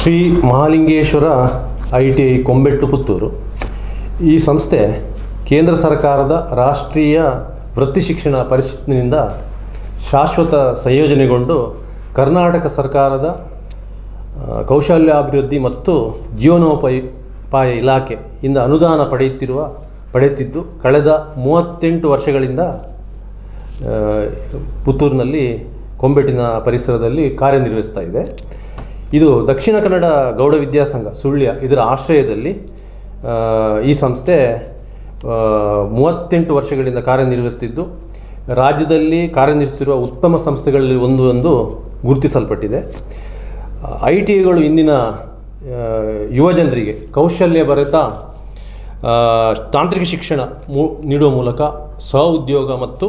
Shri Mahalingeshwara ITI Kombettu Puttur. ಈ ಸಂಸ್ಥೆ ಕೇಂದ್ರ ಸರ್ಕಾರದ ರಾಷ್ಟ್ರೀಯ ವೃತ್ತಿ ಶಿಕ್ಷಣ ಪರಿಷತ್ನಿಂದ ಶಾಶ್ವತ ಸಂಯೋಜನೆಗೊಂಡು ಕರ್ನಾಟಕ ಸರ್ಕಾರದ ಕೌಶಲ್ಯಾಭಿವೃದ್ಧಿ ಮತ್ತು ಜೀವನೋಪಾಯ ಇಲಾಖೆಯಿಂದ ಅನುದಾನ ಪಡೆಯುತ್ತಿದ್ದು ಕಳೆದ 38 ವರ್ಷಗಳಿಂದ ಪುತ್ತೂರಿನಲ್ಲಿ ಕೊಂಬೆಟ್ಟಿನ ಪರಿಸರದಲ್ಲಿ ಕಾರ್ಯನಿರ್ವಹಿಸ್ತಾ ಇದೆ. ಇದು ದಕ್ಷಿಣ ಕನ್ನಡ ಗೌಡ ವಿದ್ಯಾಸಂಘ ಸುಳ್ಯ ಇದರ ಆಶ್ರಯದಲ್ಲಿ ಈ ಸಂಸ್ಥೆ 38 ವರ್ಷಗಳಿಂದ ಕಾರ್ಯನಿರ್ವಹಿಸುತ್ತಿದ್ದು ರಾಜ್ಯದಲ್ಲಿ ಕಾರ್ಯನಿರ್ವಹಿಸುತ್ತಿರುವ ಉತ್ತಮ ಸಂಸ್ಥೆಗಳಲ್ಲಿ ಒಂದು ಗುರುತಿಸಲ್ಪಟ್ಟಿದೆ. ITIಗಳು ಇಂದಿನ ಯುವಜನರಿಗೆ ಕೌಶಲ್ಯಭರಿತ ತಾಂತ್ರಿಕ ಶಿಕ್ಷಣ ನೀಡುವ ಮೂಲಕ ಸ್ವಉದ್ಯೋಗ ಮತ್ತು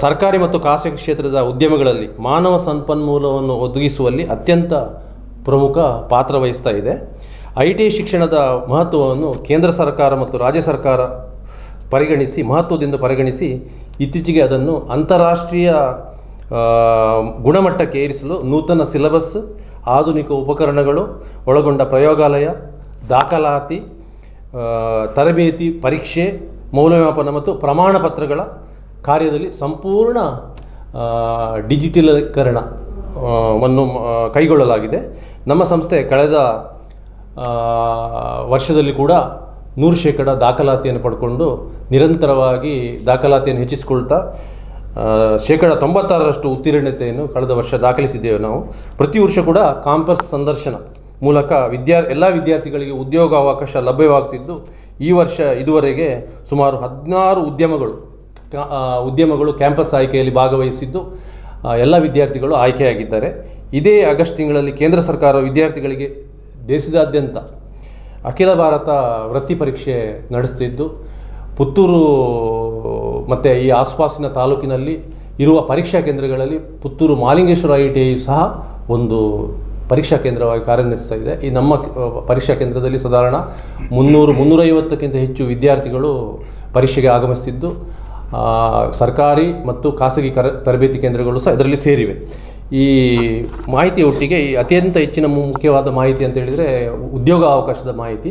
ಸರ್ಕಾರಿ ಮತ್ತು ಖಾಸಗಿ ಕ್ಷೇತ್ರದ ಉದ್ಯಮಗಳಲ್ಲಿ ಮಾನವ ಸಂಪನ್ಮೂಲವನ್ನು ಒದಗಿಸುವಲ್ಲಿ ಅತ್ಯಂತ ಪ್ರಮುಖ ಪಾತ್ರ ವಹಿಸ್ತಾ ಇದೆ. ITI ಶಿಕ್ಷಣದ ಮಹತ್ವವನ್ನು ಕೇಂದ್ರ ಸರ್ಕಾರ ಮತ್ತು ರಾಜ್ಯ ಸರ್ಕಾರ ಮಹತ್ವದಿಂದ ಪರಿಗಣಿಸಿ ಇತ್ತೀಚೆಗೆ ಅದನ್ನು ಅಂತಾರಾಷ್ಟ್ರೀಯ ಗುಣಮಟ್ಟಕ್ಕೆ ಏರಿಸಲು ನೂತನ ಸಿಲೆಬಸ್, ಆಧುನಿಕ ಉಪಕರಣಗಳು ಒಳಗೊಂಡ ಪ್ರಯೋಗಾಲಯ, ದಾಖಲಾತಿ, ತರಬೇತಿ, ಪರೀಕ್ಷೆ, ಮೌಲ್ಯಮಾಪನ ಮತ್ತು ಪ್ರಮಾಣ ಪತ್ರಗಳ ಕಾರ್ಯದಲ್ಲಿ ಸಂಪೂರ್ಣ ಡಿಜಿಟಲೀಕರಣವನ್ನು ಕೈಗೊಳ್ಳಲಾಗಿದೆ. ನಮ್ಮ ಸಂಸ್ಥೆ ಕಳೆದ ವರ್ಷದಲ್ಲಿ ಕೂಡ 100% ದಾಖಲಾತಿಯನ್ನು ಪಡ್ಕೊಂಡು ನಿರಂತರವಾಗಿ ದಾಖಲಾತಿಯನ್ನು ಹೆಚ್ಚಿಸಿಕೊಳ್ತಾ 96% ಉತ್ತೀರ್ಣತೆಯನ್ನು ಕಳೆದ ವರ್ಷ ದಾಖಲಿಸಿದ್ದೇವೆ. ನಾವು ಪ್ರತಿ ವರ್ಷ ಕೂಡ ಕ್ಯಾಂಪಸ್ ಸಂದರ್ಶನ ಮೂಲಕ ಎಲ್ಲ ವಿದ್ಯಾರ್ಥಿಗಳಿಗೆ ಉದ್ಯೋಗಾವಕಾಶ ಲಭ್ಯವಾಗ್ತಿದ್ದು ಈ ವರ್ಷ ಇದುವರೆಗೆ ಸುಮಾರು 16 ಉದ್ಯಮಗಳು ಕ್ಯಾಂಪಸ್ ಆಯ್ಕೆಯಲ್ಲಿ ಭಾಗವಹಿಸಿದ್ದು ಎಲ್ಲ ವಿದ್ಯಾರ್ಥಿಗಳು ಆಯ್ಕೆಯಾಗಿದ್ದಾರೆ. ಇದೇ ಆಗಸ್ಟ್ ತಿಂಗಳಲ್ಲಿ ಕೇಂದ್ರ ಸರ್ಕಾರ ವಿದ್ಯಾರ್ಥಿಗಳಿಗೆ ದೇಶದಾದ್ಯಂತ ಅಖಿಲ ಭಾರತ ವೃತ್ತಿ ಪರೀಕ್ಷೆ ನಡೆಸುತ್ತಿದ್ದು ಪುತ್ತೂರು ಮತ್ತು ಈ ಆಸುಪಾಸಿನ ತಾಲೂಕಿನಲ್ಲಿ ಇರುವ ಪರೀಕ್ಷಾ ಕೇಂದ್ರಗಳಲ್ಲಿ ಪುತ್ತೂರು ಮಹಾಲಿಂಗೇಶ್ವರ ITI ಸಹ ಒಂದು ಪರೀಕ್ಷಾ ಕೇಂದ್ರವಾಗಿ ಕಾರ್ಯನಿರ್ವಹಿಸ್ತಾ ಇದೆ. ಈ ನಮ್ಮ ಪರೀಕ್ಷಾ ಕೇಂದ್ರದಲ್ಲಿ ಸಾಧಾರಣ 300-350ಕ್ಕಿಂತ ಹೆಚ್ಚು ವಿದ್ಯಾರ್ಥಿಗಳು ಪರೀಕ್ಷೆಗೆ ಆಗಮಿಸುತ್ತಿದ್ದು ಸರ್ಕಾರಿ ಮತ್ತು ಖಾಸಗಿ ತರಬೇತಿ ಕೇಂದ್ರಗಳು ಸಹ ಇದರಲ್ಲಿ ಸೇರಿವೆ. ಈ ಮಾಹಿತಿಯ ಒಟ್ಟಿಗೆ ಈ ಅತ್ಯಂತ ಹೆಚ್ಚಿನ ಮುಖ್ಯವಾದ ಮಾಹಿತಿ ಅಂತ ಹೇಳಿದರೆ ಉದ್ಯೋಗ ಅವಕಾಶದ ಮಾಹಿತಿ.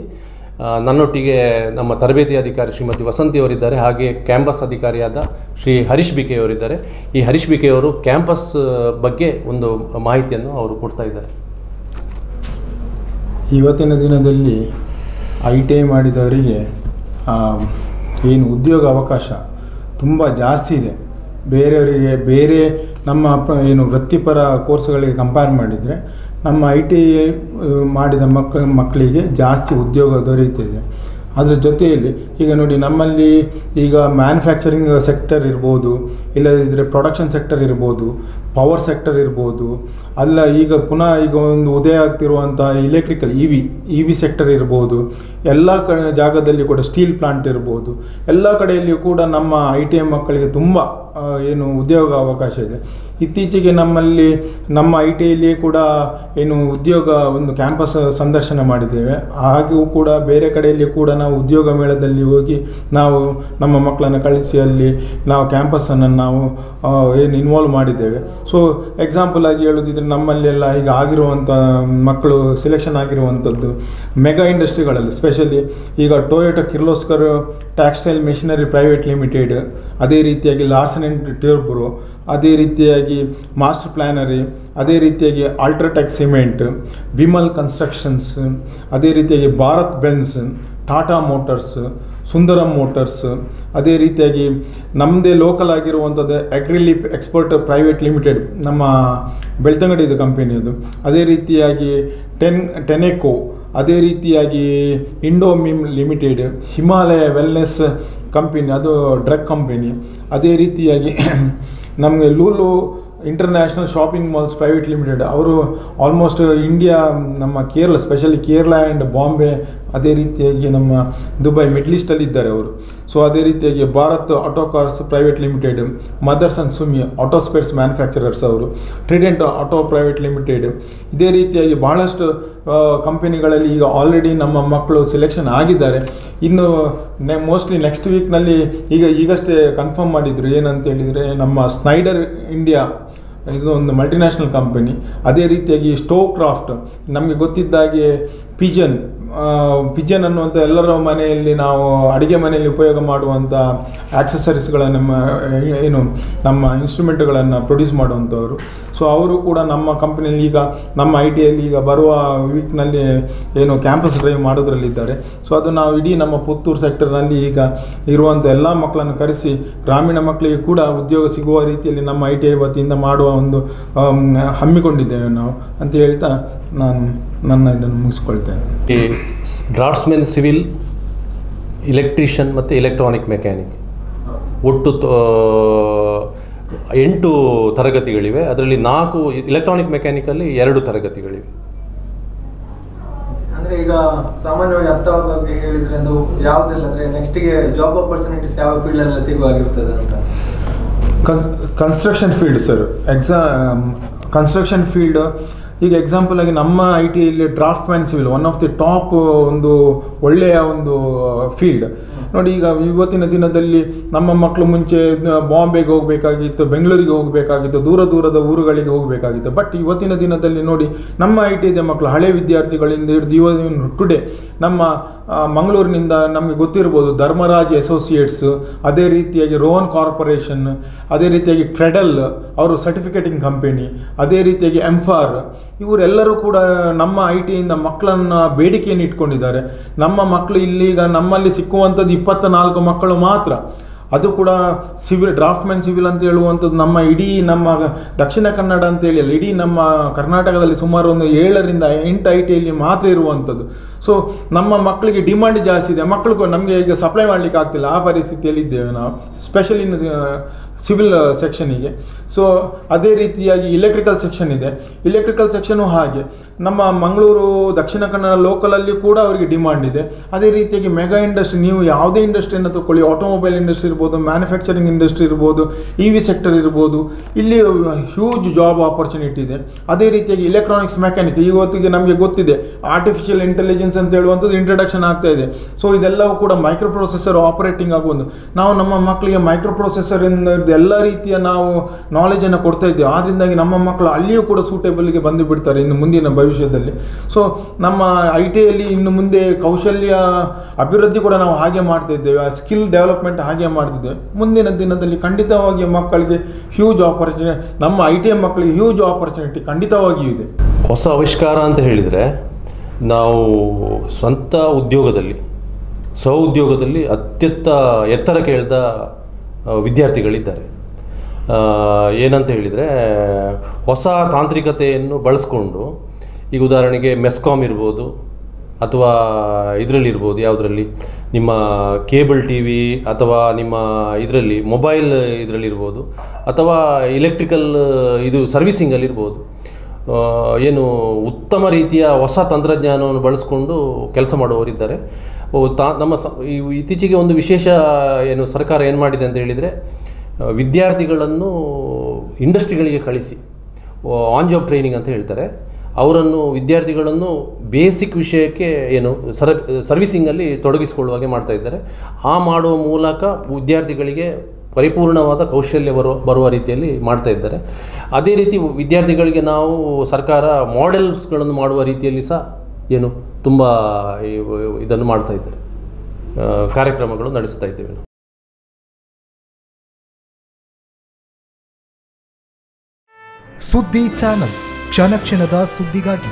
ನನ್ನೊಟ್ಟಿಗೆ ನಮ್ಮ ತರಬೇತಿ ಅಧಿಕಾರಿ ಶ್ರೀಮತಿ ವಸಂತಿ ಅವರಿದ್ದಾರೆ, ಹಾಗೆ ಕ್ಯಾಂಪಸ್ ಅಧಿಕಾರಿಯಾದ ಶ್ರೀ ಹರೀಶ್ BK ಅವರಿದ್ದಾರೆ. ಈ ಹರೀಶ್ BK ಅವರು ಕ್ಯಾಂಪಸ್ ಬಗ್ಗೆ ಒಂದು ಮಾಹಿತಿಯನ್ನು ಅವರು ಕೊಡ್ತಾ ಇದ್ದಾರೆ. ಇವತ್ತಿನ ದಿನದಲ್ಲಿ ITI ಮಾಡಿದವರಿಗೆ ಏನು ಉದ್ಯೋಗ ಅವಕಾಶ ತುಂಬ ಜಾಸ್ತಿ ಇದೆ. ಬೇರೆ ನಮ್ಮ ಏನು ವೃತ್ತಿಪರ ಕೋರ್ಸ್ಗಳಿಗೆ ಕಂಪೇರ್ ಮಾಡಿದರೆ ನಮ್ಮ ITI ಮಾಡಿದ ಮಕ್ಕಳಿಗೆ ಜಾಸ್ತಿ ಉದ್ಯೋಗ ದೊರೆಯುತ್ತಿದೆ. ಅದರ ಜೊತೆಯಲ್ಲಿ ಈಗ ನೋಡಿ, ನಮ್ಮಲ್ಲಿ ಈಗ ಮ್ಯಾನುಫ್ಯಾಕ್ಚರಿಂಗ್ ಸೆಕ್ಟರ್ ಇರ್ಬೋದು, ಇಲ್ಲದಿದ್ದರೆ ಪ್ರೊಡಕ್ಷನ್ ಸೆಕ್ಟರ್ ಇರ್ಬೋದು, ಪವರ್ ಸೆಕ್ಟರ್ ಇರ್ಬೋದು, ಅಲ್ಲ ಈಗ ಈಗ ಒಂದು ಉದಯ ಆಗ್ತಿರುವಂಥ ಇಲೆಕ್ಟ್ರಿಕಲ್ EV ಸೆಕ್ಟರ್ ಇರ್ಬೋದು, ಎಲ್ಲ ಜಾಗದಲ್ಲಿ ಕೂಡ ಸ್ಟೀಲ್ ಪ್ಲಾಂಟ್ ಇರ್ಬೋದು, ಎಲ್ಲ ಕಡೆಯಲ್ಲಿಯೂ ಕೂಡ ನಮ್ಮ ITI ಮಕ್ಕಳಿಗೆ ತುಂಬ ಏನು ಉದ್ಯೋಗ ಅವಕಾಶ ಇದೆ. ಇತ್ತೀಚೆಗೆ ನಮ್ಮ ITIಯಲ್ಲಿ ಕೂಡ ಏನು ಉದ್ಯೋಗ ಒಂದು ಕ್ಯಾಂಪಸ್ ಸಂದರ್ಶನ ಮಾಡಿದ್ದೇವೆ. ಹಾಗೆಯೂ ಕೂಡ ಬೇರೆ ಕಡೆಯಲ್ಲಿ ಕೂಡ ನಾವು ಉದ್ಯೋಗ ಮೇಳದಲ್ಲಿ ಹೋಗಿ ನಾವು ನಮ್ಮ ಮಕ್ಕಳನ್ನು ಕಳಿಸಿ ಅಲ್ಲಿ ನಾವು ಕ್ಯಾಂಪಸ್ಸನ್ನು ನಾವು ಏನು ಇನ್ವಾಲ್ವ್ ಮಾಡಿದ್ದೇವೆ. ಸೊ ಎಕ್ಸಾಂಪಲ್ ಆಗಿ ಹೇಳೋದಿದ್ರೆ ನಮ್ಮಲ್ಲೆಲ್ಲ ಈಗ ಆಗಿರುವಂಥ ಮಕ್ಕಳು ಸೆಲೆಕ್ಷನ್ ಆಗಿರುವಂಥದ್ದು ಮೆಗಾ ಇಂಡಸ್ಟ್ರಿಗಳಲ್ಲಿ, ಸ್ಪೆಷಲಿ ಈಗ Toyota Kirloskar textile machinery private limited, ಅದೇ ರೀತಿಯಾಗಿ ಲಾರ್ಸನ್ ಆ್ಯಂಡ್ ಟ್ಯೂಬ್ರೋ, ಅದೇ ರೀತಿಯಾಗಿ ಮಾಸ್ಟರ್ ಪ್ಲ್ಯಾನರಿ, ಅದೇ ರೀತಿಯಾಗಿ ಅಲ್ಟ್ರಾಟೆಕ್ ಸಿಮೆಂಟ್, ಬಿಮಲ್ ಕನ್ಸ್ಟ್ರಕ್ಷನ್ಸ್, ಅದೇ ರೀತಿಯಾಗಿ ಭಾರತ್ ಬೆನ್ಸ್, ಟಾಟಾ ಮೋಟರ್ಸ್, ಸುಂದರಂ ಮೋಟರ್ಸ್, ಅದೇ ರೀತಿಯಾಗಿ ನಮ್ಮದೇ ಲೋಕಲ್ ಆಗಿರುವಂಥದ್ದು ಅಗ್ರಿಲಿಪ್ ಎಕ್ಸ್ಪರ್ಟ್ ಪ್ರೈವೇಟ್ ಲಿಮಿಟೆಡ್, ನಮ್ಮ ಬೆಳ್ತಂಗಡಿದು ಕಂಪನಿಯದು, ಅದೇ ರೀತಿಯಾಗಿ ಟೆನೆಕೋ, ಅದೇ ರೀತಿಯಾಗಿ ಇಂಡೋಮಿಮ್ ಲಿಮಿಟೆಡ್, ಹಿಮಾಲಯ ವೆಲ್ನೆಸ್ ಕಂಪನಿ, ಅದು ಡ್ರಗ್ ಕಂಪನಿ, ಅದೇ ರೀತಿಯಾಗಿ ನಮಗೆ Lulu international shopping malls private limited, ಅವರು ಆಲ್ಮೋಸ್ಟ್ ಇಂಡಿಯಾ, ನಮ್ಮ ಕೇರಳ, ಸ್ಪೆಷಲಿ ಕೇರಳ ಆ್ಯಂಡ್ ಬಾಂಬೆ, ಅದೇ ರೀತಿಯಾಗಿ ನಮ್ಮ ದುಬೈ, ಮಿಡ್ಲ್ ಈಸ್ಟಲ್ಲಿ ಇದ್ದಾರೆ ಅವರು. ಸೊ ಅದೇ ರೀತಿಯಾಗಿ Bharat auto cars private limited, Motherson Sumi auto spares manufacturers ಅವರು, ಟ್ರಿಡೆಂಟ್ ಆಟೋ ಪ್ರೈವೇಟ್ ಲಿಮಿಟೆಡ್, ಇದೇ ರೀತಿಯಾಗಿ ಬಹಳಷ್ಟು ಕಂಪನಿಗಳಲ್ಲಿ ಈಗ ಆಲ್ರೆಡಿ ನಮ್ಮ ಮಕ್ಕಳು ಸೆಲೆಕ್ಷನ್ ಆಗಿದ್ದಾರೆ. ಇನ್ನು ಮೋಸ್ಟ್ಲಿ ನೆಕ್ಸ್ಟ್ ವೀಕ್ನಲ್ಲಿ ಈಗಷ್ಟೇ ಕನ್ಫರ್ಮ್ ಮಾಡಿದರು ಏನಂತ ಹೇಳಿದರೆ, ನಮ್ಮ ಸ್ನೈಡರ್ ಇಂಡಿಯಾ ಇದು ಒಂದು ಮಲ್ಟಿನ್ಯಾಷನಲ್ ಕಂಪನಿ. ಅದೇ ರೀತಿಯಾಗಿ ಸ್ಟೋವ್ ಕ್ರಾಫ್ಟ್, ನಮಗೆ ಗೊತ್ತಿದ್ದಾಗೆ ಪಿಜನ್ ಅನ್ನುವಂಥ ಎಲ್ಲರ ಮನೆಯಲ್ಲಿ ನಾವು ಅಡುಗೆ ಮನೆಯಲ್ಲಿ ಉಪಯೋಗ ಮಾಡುವಂಥ ಆಕ್ಸೆಸರೀಸ್ಗಳನ್ನು ನಮ್ಮ ಇನ್ಸ್ಟ್ರೂಮೆಂಟ್ಗಳನ್ನು ಪ್ರೊಡ್ಯೂಸ್ ಮಾಡುವಂಥವರು. ಸೊ ಅವರು ಕೂಡ ನಮ್ಮ ಕಂಪನಿಯಲ್ಲಿ ಈಗ ನಮ್ಮ ITಯಲ್ಲಿ ಈಗ ಬರುವ ವೀಕ್ನಲ್ಲಿ ಕ್ಯಾಂಪಸ್ ಡ್ರೈವ್ ಮಾಡೋದ್ರಲ್ಲಿದ್ದಾರೆ. ಸೊ ಅದು ನಾವು ಇಡೀ ನಮ್ಮ ಪುತ್ತೂರು ಸೆಕ್ಟರ್ನಲ್ಲಿ ಈಗ ಇರುವಂಥ ಎಲ್ಲ ಮಕ್ಕಳನ್ನು ಕರೆಸಿ ಗ್ರಾಮೀಣ ಮಕ್ಕಳಿಗೆ ಕೂಡ ಉದ್ಯೋಗ ಸಿಗುವ ರೀತಿಯಲ್ಲಿ ನಮ್ಮ ITI ವತಿಯಿಂದ ಮಾಡುವ ಒಂದು ಹಮ್ಮಿಕೊಂಡಿದ್ದೇವೆ ನಾವು ಅಂತ ಹೇಳ್ತಾ ನಾನು ನನ್ನ ಇದನ್ನು ಮುಗಿಸ್ಕೊಳ್ತೇನೆ. ಈ ಡ್ರಾಫ್ಟ್ಸ್ಮನ್, ಸಿವಿಲ್, ಇಲೆಕ್ಟ್ರಿಷಿಯನ್ ಮತ್ತು ಎಲೆಕ್ಟ್ರಾನಿಕ್ ಮೆಕ್ಯಾನಿಕ್ ಒಟ್ಟು 8 ತರಗತಿಗಳಿವೆ. ಅದರಲ್ಲಿ 4 ಎಲೆಕ್ಟ್ರಾನಿಕ್ ಮೆಕ್ಯಾನಿಕಲ್ಲಿ 2 ತರಗತಿಗಳಿವೆ. ಅಂದರೆ ಈಗ ಸಾಮಾನ್ಯವಾಗಿ ಅರ್ಥವಾಗಿ ಹೇಳಿದರೆ ಅದು ಯಾವುದೆಲ್ಲ ಅಂದರೆ ನೆಕ್ಸ್ಟಿಗೆ ಜಾಬ್ ಆಪರ್ಚುನಿಟೀಸ್ ಯಾವ ಫೀಲ್ಡಲ್ಲಿ ಸಿಗುವಾಗಿರ್ತದೆ ಅಂತ? Construction field sir. Construction field ಈಗ ಎಕ್ಸಾಂಪಲ್ ಆಗಿ ನಮ್ಮ ITಯಲ್ಲಿ draftsman civil one of the top ಒಂದು ಒಳ್ಳೆಯ ಒಂದು ಫೀಲ್ಡ್ ನೋಡಿ. ಈಗ ಇವತ್ತಿನ ದಿನದಲ್ಲಿ ನಮ್ಮ ಮಕ್ಕಳು ಮುಂಚೆ ಬಾಂಬೆಗೆ ಹೋಗಬೇಕಾಗಿತ್ತು, ಬೆಂಗಳೂರಿಗೆ ಹೋಗಬೇಕಾಗಿತ್ತು, ದೂರದ ಊರುಗಳಿಗೆ ಹೋಗಬೇಕಾಗಿತ್ತು. ಬಟ್ ಇವತ್ತಿನ ದಿನದಲ್ಲಿ ನೋಡಿ ನಮ್ಮ ITದ ಮಕ್ಕಳು ಹಳೆ ವಿದ್ಯಾರ್ಥಿಗಳಿಂದ ಹಿಡಿದು ಟುಡೇ ನಮ್ಮ ಮಂಗಳೂರಿನಿಂದ ನಮಗೆ ಗೊತ್ತಿರ್ಬೋದು ಧರ್ಮರಾಜ್ ಅಸೋಸಿಯೇಟ್ಸ್, ಅದೇ ರೀತಿಯಾಗಿ ರೋಹನ್ ಕಾರ್ಪೊರೇಷನ್, ಅದೇ ರೀತಿಯಾಗಿ ಕ್ರೆಡಲ್ ಅವರು ಸರ್ಟಿಫಿಕೇಟಿಂಗ್ ಕಂಪನಿ, ಅದೇ ರೀತಿಯಾಗಿ ಎಂಫಾರ್, ಇವರೆಲ್ಲರೂ ಕೂಡ ನಮ್ಮ ITಯಿಂದ ಮಕ್ಕಳನ್ನು ಬೇಡಿಕೆಯನ್ನು ಇಟ್ಕೊಂಡಿದ್ದಾರೆ. ನಮ್ಮ ಮಕ್ಕಳು ಇಲ್ಲೀಗ ನಮ್ಮಲ್ಲಿ ಸಿಕ್ಕುವಂಥದ್ದು 24 ಮಕ್ಕಳು ಮಾತ್ರ. ಅದು ಕೂಡ ಡ್ರಾಫ್ಟ್ಮ್ಯಾನ್ ಸಿವಿಲ್ ಅಂತ ಹೇಳುವಂಥದ್ದು ನಮ್ಮ ಇಡೀ ನಮ್ಮ ದಕ್ಷಿಣ ಕನ್ನಡ ಅಂತೇಳಿ ಅಲ್ಲ, ಇಡೀ ನಮ್ಮ ಕರ್ನಾಟಕದಲ್ಲಿ ಸುಮಾರು ಒಂದು 7 ರಿಂದ 8 ITಯಲ್ಲಿ ಮಾತ್ರ ಇರುವಂಥದ್ದು. ಸೊ ನಮ್ಮ ಮಕ್ಕಳಿಗೆ ಡಿಮಾಂಡ್ ಜಾಸ್ತಿ ಇದೆ. ಮಕ್ಕಳು ನಮಗೆ ಈಗ ಸಪ್ಲೈ ಮಾಡಲಿಕ್ಕೆ ಆಗ್ತಿಲ್ಲ, ಆ ಪರಿಸ್ಥಿತಿಯಲ್ಲಿ ಇದ್ದೇವೆ ನಾವು, ಸ್ಪೆಷಲ್ ಇನ್ ಸಿವಿಲ್ ಸೆಕ್ಷನಿಗೆ. ಸೊ ಅದೇ ರೀತಿಯಾಗಿ ಇಲೆಕ್ಟ್ರಿಕಲ್ ಸೆಕ್ಷನ್ ಇದೆ. ಇಲೆಕ್ಟ್ರಿಕಲ್ ಸೆಕ್ಷನು ಹಾಗೆ ನಮ್ಮ ಮಂಗಳೂರು ದಕ್ಷಿಣ ಕನ್ನಡ ಲೋಕಲಲ್ಲಿ ಕೂಡ ಅವರಿಗೆ ಡಿಮಾಂಡ್ ಇದೆ. ಅದೇ ರೀತಿಯಾಗಿ ಮೆಗಾ ಇಂಡಸ್ಟ್ರಿ, ನೀವು ಯಾವುದೇ ಇಂಡಸ್ಟ್ರಿಯನ್ನು ತಗೊಳ್ಳಿ, ಆಟೋಮೊಬೈಲ್ ಇಂಡಸ್ಟ್ರಿ ಇರ್ಬೋದು, ಮ್ಯಾನುಫ್ಯಾಕ್ಚರಿಂಗ್ ಇಂಡಸ್ಟ್ರಿ ಇರ್ಬೋದು, EV ಸೆಕ್ಟರ್ ಇರ್ಬೋದು, ಇಲ್ಲಿ ಹ್ಯೂಜ್ ಜಾಬ್ ಆಪರ್ಚುನಿಟಿ ಇದೆ. ಅದೇ ರೀತಿಯಾಗಿ ಇಲೆಕ್ಟ್ರಾನಿಕ್ಸ್ ಮೆಕ್ಯಾನಿಕ್, ಇವತ್ತಿಗೆ ನಮಗೆ ಗೊತ್ತಿದೆ ಆರ್ಟಿಫಿಷಿಯಲ್ ಇಂಟೆಲಿಜೆನ್ಸ್ ಅಂತ ಹೇಳುವಂಥದ್ದು ಇಂಟ್ರಡಕ್ಷನ್ ಆಗ್ತಾ ಇದೆ. ಸೊ ಇದೆಲ್ಲವೂ ಕೂಡ ಮೈಕ್ರೋ ಪ್ರೊಸೆಸರ್ ಆಪರೇಟಿಂಗ್ ಆಗುವುದು. ನಾವು ನಮ್ಮ ಮಕ್ಕಳಿಗೆ ಮೈಕ್ರೋ ಪ್ರೊಸೆಸರಿಂದ ಎಲ್ಲ ರೀತಿಯ ನಾವು ನಾಲೆಜನ್ನು ಕೊಡ್ತಾ ಇದ್ದೇವೆ. ಆದ್ದರಿಂದಾಗಿ ನಮ್ಮ ಮಕ್ಕಳು ಅಲ್ಲಿಯೂ ಕೂಡ ಸೂಟೇಬಲ್ಗೆ ಬಂದು ಬಿಡ್ತಾರೆ ಇನ್ನು ಮುಂದಿನ ಭವಿಷ್ಯದಲ್ಲಿ. ಸೊ ನಮ್ಮ ITಯಲ್ಲಿ ಇನ್ನು ಮುಂದೆ ಕೌಶಲ್ಯ ಅಭಿವೃದ್ಧಿ ಕೂಡ ನಾವು ಹಾಗೆ ಮಾಡ್ತಾ ಇದ್ದೇವೆ, ಸ್ಕಿಲ್ ಡೆವಲಪ್ಮೆಂಟ್ ಹಾಗೆ ಮಾಡ್ತಿದ್ದೇವೆ. ಮುಂದಿನ ದಿನದಲ್ಲಿ ಖಂಡಿತವಾಗಿ ಮಕ್ಕಳಿಗೆ ಹ್ಯೂಜ್ ಆಪರ್ಚುನಿಟಿ, ನಮ್ಮ ITI ಮಕ್ಕಳಿಗೆ ಹ್ಯೂಜ್ ಆಪರ್ಚುನಿಟಿ ಖಂಡಿತವಾಗಿಯೂ ಇದೆ. ಹೊಸ ಆವಿಷ್ಕಾರ ಅಂತ ಹೇಳಿದರೆ ನಾವು ಸ್ವಂತ ಉದ್ಯೋಗದಲ್ಲಿ, ಸ್ವ ಉದ್ಯೋಗದಲ್ಲಿ ಎತ್ತರಕ್ಕೆ ಇಳಿದ ವಿದ್ಯಾರ್ಥಿಗಳಿದ್ದಾರೆ. ಏನಂತ ಹೇಳಿದರೆ ಹೊಸ ತಾಂತ್ರಿಕತೆಯನ್ನು ಬಳಸ್ಕೊಂಡು, ಈಗ ಉದಾಹರಣೆಗೆ ಮೆಸ್ಕಾಮ್ ಇರ್ಬೋದು, ಅಥವಾ ಇದರಲ್ಲಿರ್ಬೋದು, ಯಾವುದರಲ್ಲಿ ನಿಮ್ಮ ಕೇಬಲ್ TV ಅಥವಾ ನಿಮ್ಮ ಇದರಲ್ಲಿ ಮೊಬೈಲ್ ಇದರಲ್ಲಿರ್ಬೋದು, ಅಥವಾ ಇಲೆಕ್ಟ್ರಿಕಲ್ ಇದು ಸರ್ವಿಸಿಂಗಲ್ಲಿರ್ಬೋದು, ಏನು ಉತ್ತಮ ರೀತಿಯ ಹೊಸ ತಂತ್ರಜ್ಞಾನವನ್ನು ಬಳಸ್ಕೊಂಡು ಕೆಲಸ ಮಾಡುವವರಿದ್ದಾರೆ. ನಮ್ಮ ಇತ್ತೀಚೆಗೆ ಒಂದು ವಿಶೇಷ ಏನು ಸರ್ಕಾರ ಏನು ಮಾಡಿದೆ ಅಂತ ಹೇಳಿದರೆ, ವಿದ್ಯಾರ್ಥಿಗಳನ್ನು ಇಂಡಸ್ಟ್ರಿಗಳಿಗೆ ಕಳಿಸಿ ಆನ್ ಜಾಬ್ ಟ್ರೈನಿಂಗ್ ಅಂತ ಹೇಳ್ತಾರೆ, ವಿದ್ಯಾರ್ಥಿಗಳನ್ನು ಬೇಸಿಕ್ ವಿಷಯಕ್ಕೆ ಏನು ಸರ್ವಿಸಿಂಗಲ್ಲಿ ತೊಡಗಿಸಿಕೊಳ್ಳುವಾಗೆ ಮಾಡ್ತಾ ಇದ್ದಾರೆ. ಆ ಮಾಡುವ ಮೂಲಕ ವಿದ್ಯಾರ್ಥಿಗಳಿಗೆ ಪರಿಪೂರ್ಣವಾದ ಕೌಶಲ್ಯ ಬರುವ ರೀತಿಯಲ್ಲಿ ಮಾಡ್ತಾ ಇದ್ದಾರೆ. ಅದೇ ರೀತಿ ವಿದ್ಯಾರ್ಥಿಗಳಿಗೆ ನಾವು ಸರ್ಕಾರ ಮಾಡೆಲ್ಸ್ಗಳನ್ನು ಮಾಡುವ ರೀತಿಯಲ್ಲಿ ಸಹ ಏನು ತುಂಬ ಇದನ್ನು ಮಾಡ್ತಾ ಇದ್ದಾರೆ, ಕಾರ್ಯಕ್ರಮಗಳು ನಡೆಸ್ತಾ ಇದ್ದೇವೆ. ಸುದ್ದಿ ಚಾನಲ್, ಕ್ಷಣ ಕ್ಷಣದ ಸುದ್ದಿಗಾಗಿ.